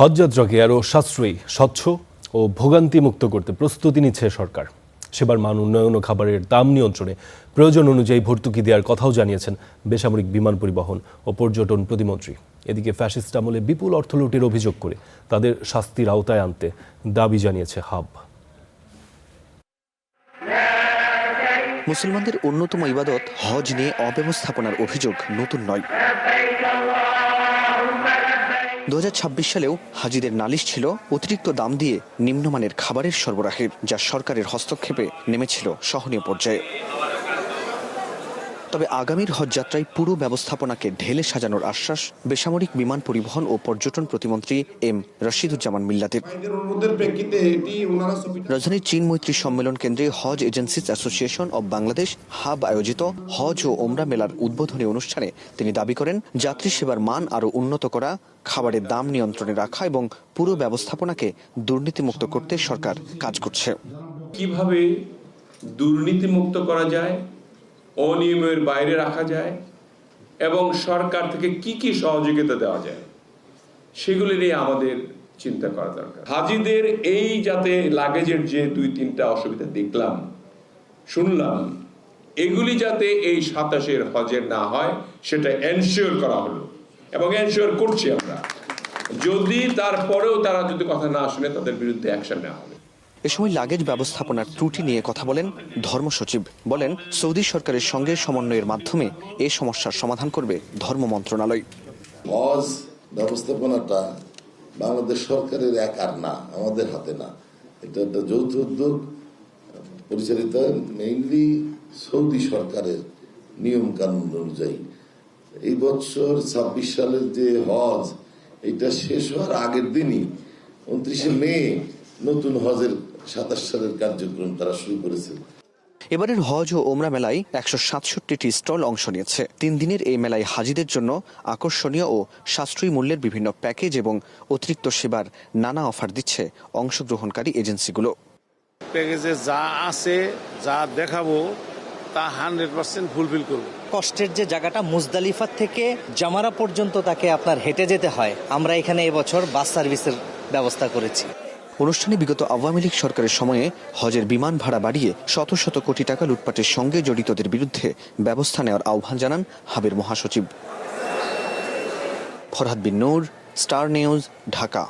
হজযাত্রাকে আরও সাশ্রয়ী, স্বচ্ছ ও ভোগান্তিমুক্ত করতে প্রস্তুতি নিচ্ছে সরকার। সেবার মান উন্নয়ন ও খাবারের দাম নিয়ন্ত্রণে প্রয়োজন অনুযায়ী ভর্তুকি দেওয়ার কথাও জানিয়েছেন বেসামরিক বিমান পরিবহন ও পর্যটন প্রতিমন্ত্রী। এদিকে ফ্যাসিস্ট আমলে বিপুল অর্থ লুটের অভিযোগ করে তাদের শাস্তির আওতায় আনতে দাবি জানিয়েছে হাব। মুসলমানদের অন্যতম ইবাদত হজ নিয়ে অব্যবস্থাপনার অভিযোগ নতুন নয়। 2026 সালেও হাজিদের নালিশ ছিল অতিরিক্ত দাম দিয়ে নিম্নমানের খাবারের সরবরাহের, যা সরকারের হস্তক্ষেপে নেমেছিল সহনীয় পর্যায়ে। তবে আগামীর হজযাত্রায় পুরো ব্যবস্থাপনাকে ঢেলে সাজানোর আশ্বাস বেসামরিক বিমান পরিবহন ও পর্যটন প্রতিমন্ত্রী এম রশিদুজ্জামান মিল্লাতের। রাজধানীর চীন মৈত্রী সম্মেলন কেন্দ্রে Hajj agencies association of Bangladesh HAAB আয়োজিত হজ ও ওমরা মেলার উদ্বোধনী অনুষ্ঠানে তিনি দাবি করেন, যাত্রী সেবার মান আরও উন্নত করা, খাবারের দাম নিয়ন্ত্রণে রাখা এবং পুরো ব্যবস্থাপনাকে দুর্নীতিমুক্ত করতে সরকার কাজ করছে। কিভাবে দুর্নীতিমুক্ত করা যায়, অনিয়মের বাইরে রাখা যায় এবং সরকার থেকে কি কি সহযোগিতা দেওয়া যায়, সেগুলি নিয়ে আমাদের চিন্তা করা দরকার। হাজিদের এই যাতে লাগেজের যে 2-3টা অসুবিধা দেখলাম, শুনলাম, এগুলি যাতে এই 27-এর হজের না হয় সেটা এনশিওর করা হলো এবং এনশিওর করছি আমরা। যদি তারপরেও তারা যদি কথা না শুনে, তাদের বিরুদ্ধে অ্যাকশন নেওয়া হবে। এ সময় লাগেজ ব্যবস্থাপনার ত্রুটি নিয়ে কথা বলেন ধর্ম সচিব। বলেন, সৌদি সরকারের সঙ্গে সমন্বয়ের মাধ্যমে এ সমস্যার সমাধান করবে ধর্ম মন্ত্রণালয়। হজ ব্যবস্থাপনাটা বাংলাদেশ সরকারের একার না, আমাদের হাতে না। এটা একটা যৌথ উদ্যোগ পরিচালিত মেইনলি সৌদি সরকারের নিয়ম কানুন অনুযায়ী। এই বছর 26 সালের যে হজ, এটা শেষ হওয়ার আগের দিনই 29শে মে নতুন হজের 27 সালের কার্যক্রম তারা শুরু করেছে। এবারের হজ ও ওমরা মেলায় 167টি স্টল অংশ নিয়েছে। 3 দিনের এই মেলায় হাজিদের জন্য আকর্ষণীয় ও সাশ্রয়ী মূল্যের বিভিন্ন প্যাকেজ এবং অতিরিক্ত সেবার নানা অফার দিচ্ছে অংশগ্রহণকারী এজেন্সিগুলো। প্যাকেজে যা আছে, যা দেখাবো, তা 100% ফুলফিল করব। কষ্টের যে জায়গাটা মুজদালিফা থেকে জামারা পর্যন্ত তাকে আপনার হেঁটে যেতে হয়, আমরা এখানে এবছর বাস সার্ভিসের ব্যবস্থা করেছি। অনুষ্ঠানে বিগত আওয়ামী লীগ সরকারের সময়ে হজের বিমান ভাড়া বাড়িয়ে শত শত কোটি টাকা লুটপাটের সঙ্গে জড়িতদের বিরুদ্ধে ব্যবস্থা নেওয়ার আহ্বান জানান হাবের মহাসচিব। ফরহাদ বিন নূর, স্টার নিউজ, ঢাকা।